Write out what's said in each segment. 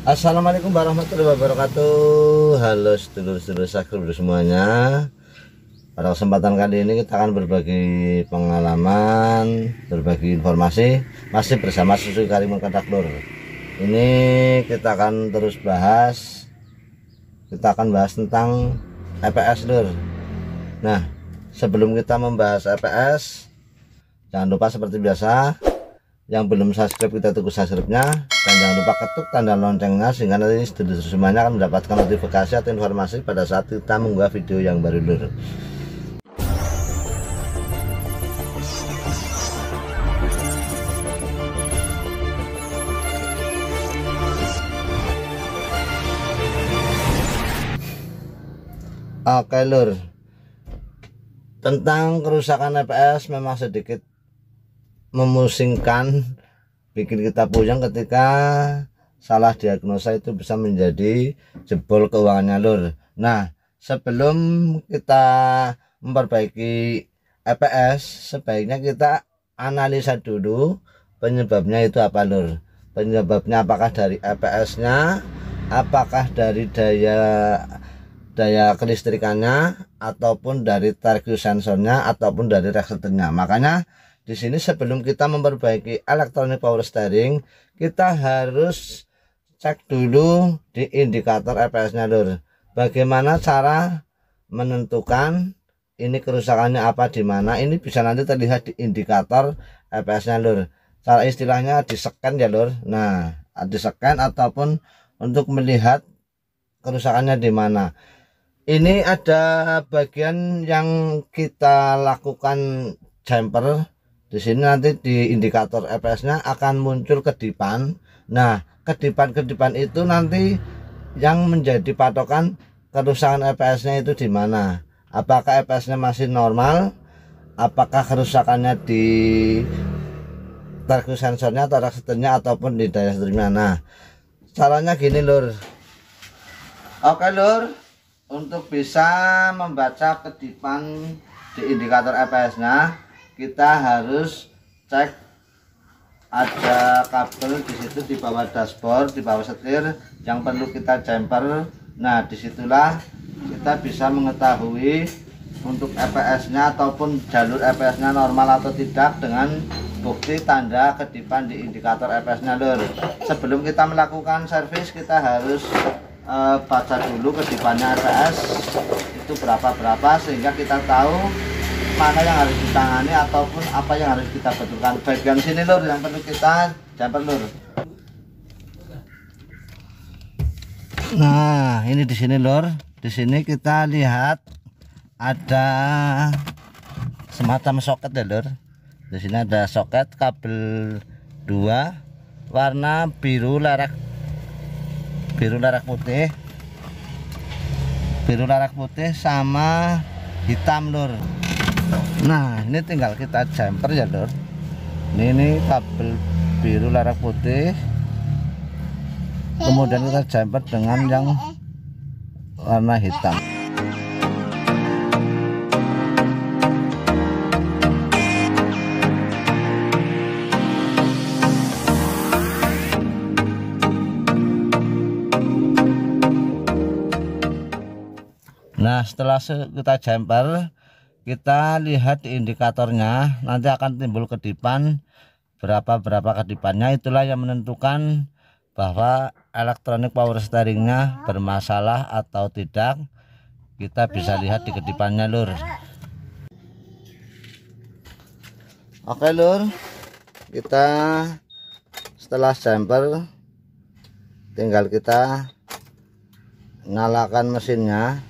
Assalamualaikum warahmatullahi wabarakatuh. Halo sedulur-sedulur subscriber semuanya. Pada kesempatan kali ini kita akan berbagi pengalaman, berbagi informasi masih bersama Suzuki Karimun Kontaktor. Ini kita akan terus bahas, kita akan bahas tentang EPS lur. Nah, sebelum kita membahas EPS, jangan lupa seperti biasa, yang belum subscribe kita tunggu subscribe-nya, dan jangan lupa ketuk tanda loncengnya sehingga nanti sedulur semuanya akan mendapatkan notifikasi atau informasi pada saat kita mengunggah video yang baru lur. Oke lur, tentang kerusakan EPS memang sedikit memusingkan, bikin kita puyeng ketika salah diagnosa itu bisa menjadi jebol keuangannya lur. Nah, sebelum kita memperbaiki EPS, sebaiknya kita analisa dulu penyebabnya itu apa lur. Penyebabnya apakah dari EPS nya, apakah dari daya kelistrikannya, ataupun dari thermal sensornya, ataupun dari resistornya. Makanya di sini sebelum kita memperbaiki elektronik power steering, kita harus cek dulu di indikator EPS-nya lur. Bagaimana cara menentukan ini kerusakannya apa di mana? Ini bisa nanti terlihat di indikator EPS-nya lur. Cara istilahnya di-scan ya lur. Nah, di-scan ataupun untuk melihat kerusakannya di mana. Ini ada bagian yang kita lakukan jumper. Di sini nanti di indikator EPS-nya akan muncul kedipan. Nah, kedipan-kedipan itu nanti yang menjadi patokan kerusakan EPS-nya itu di mana. Apakah EPS-nya masih normal? Apakah kerusakannya di thermal sensornya atau resistornya ataupun di daya listriknya. Nah, caranya gini lur. Oke lur, untuk bisa membaca kedipan di indikator EPS-nya, kita harus cek ada kabel di situ di bawah dashboard, di bawah setir yang perlu kita jumper. Nah, disitulah kita bisa mengetahui untuk EPS-nya ataupun jalur EPS-nya normal atau tidak dengan bukti tanda kedipan di indikator EPS-nya lur. Sebelum kita melakukan servis, kita harus baca dulu kedipannya EPS itu berapa sehingga kita tahu mana yang harus ditangani ataupun apa yang harus kita betulkan. Bagian sini lur yang perlu kita jumper lur. Nah, ini di sini lur. Di sini kita lihat ada semacam soket ya lur. Di sini ada soket kabel 2 warna biru lerek putih. Biru lerek putih sama hitam lur. Nah, ini tinggal kita jumper ya lur. Ini kabel biru lerek putih, kemudian kita jumper dengan yang warna hitam. Nah, setelah kita jumper, kita lihat di indikatornya, nanti akan timbul kedipan. Berapa kedipannya, itulah yang menentukan bahwa elektronik power steeringnya bermasalah atau tidak. Kita bisa lihat di kedipannya lur. Oke lur, kita setelah jumper tinggal kita nyalakan mesinnya.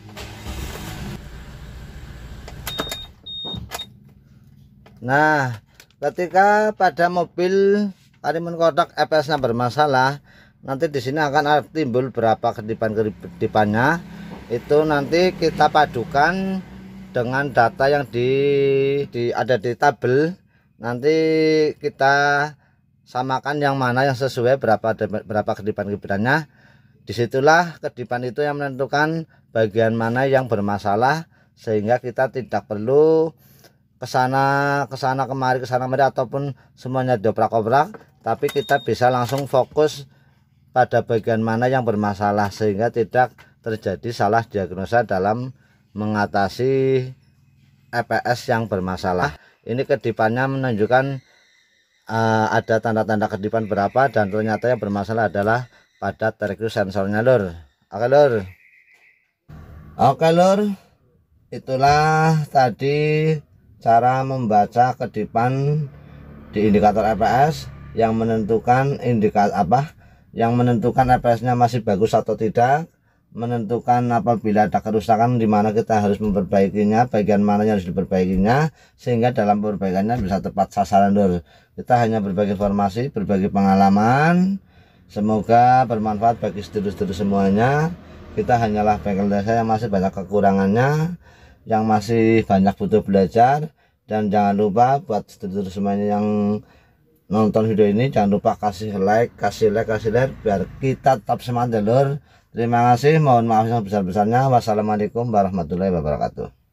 Nah, ketika pada mobil Karimun Kotak EPS-nya bermasalah, nanti di sini akan timbul berapa kedipannya. Itu nanti kita padukan dengan data yang ada di tabel. Nanti kita samakan yang mana yang sesuai berapa kedipan-kedipannya. Disitulah kedipan itu yang menentukan bagian mana yang bermasalah, sehingga kita tidak perlu kesana kemari ataupun semuanya diobrak-obrak, tapi kita bisa langsung fokus pada bagian mana yang bermasalah sehingga tidak terjadi salah diagnosa dalam mengatasi EPS yang bermasalah. Ini kedipannya menunjukkan ada tanda-tanda kedipan berapa, dan ternyata yang bermasalah adalah pada terkue sensornya lur. Oke lur, itulah tadi cara membaca kedipan di indikator EPS yang menentukan yang menentukan EPS-nya masih bagus atau tidak, menentukan apabila ada kerusakan di mana kita harus memperbaikinya, bagian mana yang harus diperbaikinya, sehingga dalam perbaikannya bisa tepat sasaran lur. Kita hanya berbagi informasi, berbagi pengalaman, semoga bermanfaat bagi sedulur-sedulur semuanya. Kita hanyalah bengkel desa yang masih banyak kekurangannya, yang masih banyak butuh belajar. Dan jangan lupa buat sedulur semuanya yang nonton video ini, jangan lupa kasih like biar kita tetap semangat lur. Terima kasih, mohon maaf yang besar-besarnya. Wassalamualaikum warahmatullahi wabarakatuh.